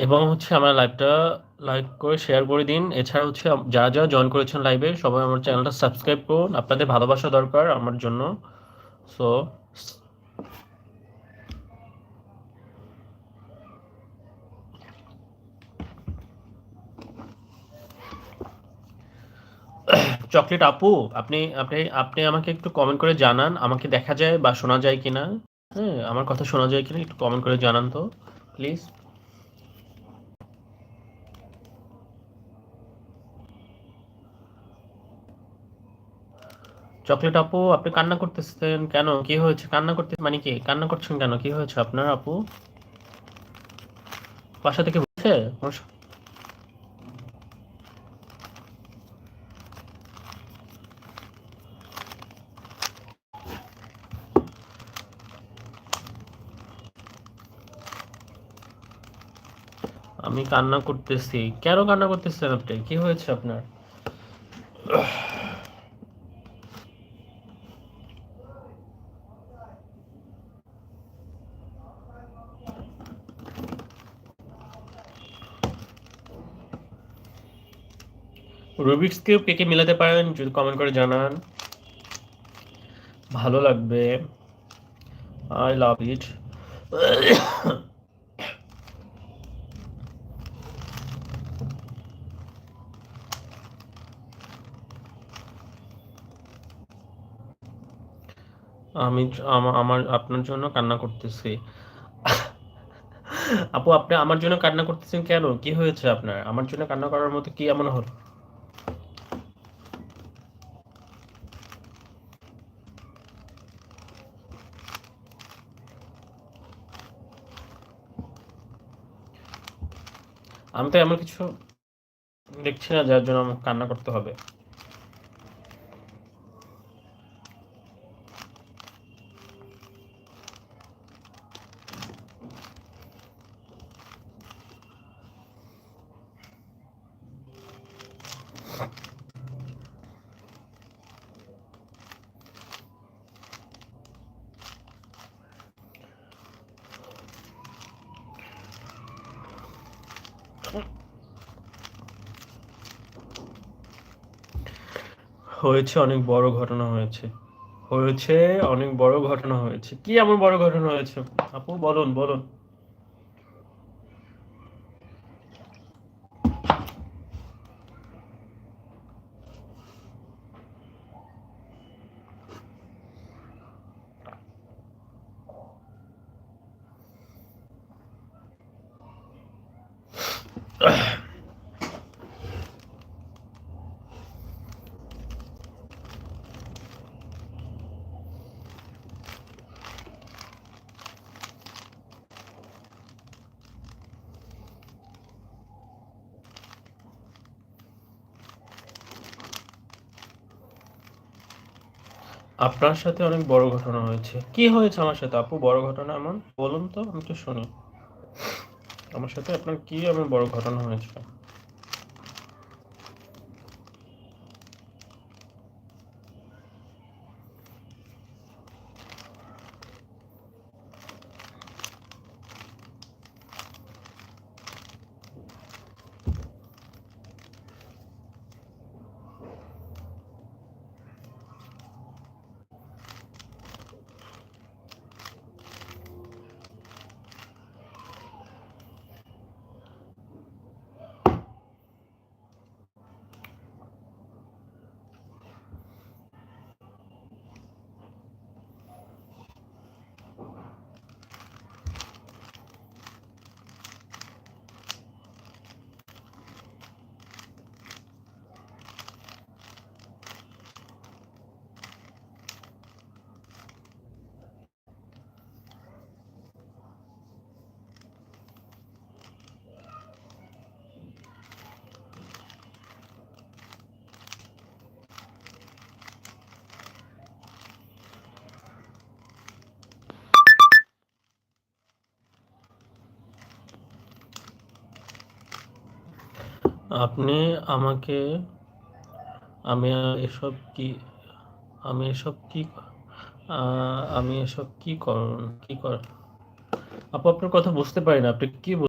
এবং হচ্ছে আমার লাইভটা লাইক করে শেয়ার করে দিন। এছাড়া হচ্ছে যারা যারা জয়েন করেছেন লাইভে সবাই আমার চ্যানেলটা সাবস্ক্রাইব করুন। আপনাদের ভালোবাসা দরকার আমার জন্য। সো চকলেট আপু, আপনি আপনি আপনি আমাকে একটু কমেন্ট করে জানান আমাকে দেখা যায় বা শোনা যায় কিনা। হ্যাঁ, আমার কথা শোনা যায় কিনা একটু কমেন্ট করে জানান তো প্লিজ। চকলেট আপু, আপনি কান্না করতেছেন কেন? কি হয়েছে? কান্না করতে মানে কি? কান্না করছেন কেন? কি হয়েছে আপনার আপু? বাসা থেকে বলছে? আমি কান্না করতেছি। কেন কান্না করতেছেন আপনি? কি হয়েছে আপনার? রুবিক্স কিউব কে কে মিলাতে পারেন যদি কমেন্ট করে জানান, ভালো লাগবে। আই লাভ ইট। আমি আমার আপনার জন্য কান্না করতেছি। আপু, আপনি আমার জন্য কান্না করতেছেন কেন? কি হয়েছে আপনার? আমার জন্য কান্না করার মতো কি এমন হলো? আমি তো এমন কিছু দেখছি না যার জন্য আমার কান্না করতে হবে। হয়েছে, অনেক বড় ঘটনা হয়েছে। হয়েছে, অনেক বড় ঘটনা হয়েছে। কি এমন বড় ঘটনা হয়েছে? আপু বলুন, বলুন। আপনার সাথে অনেক বড় ঘটনা হয়েছে। কি হয়েছে আমার সাথে আপু? বড় ঘটনা এমন বলুন তো, আমি তো শুনি। আমার সাথে আপনার কি এমন বড় ঘটনা হয়েছে? আপনি আমাকে আমি এসব কি আমি এসব কি আমি এসব কি কর আপু, আপনার কথা বুঝতে পারি না। আপনি কি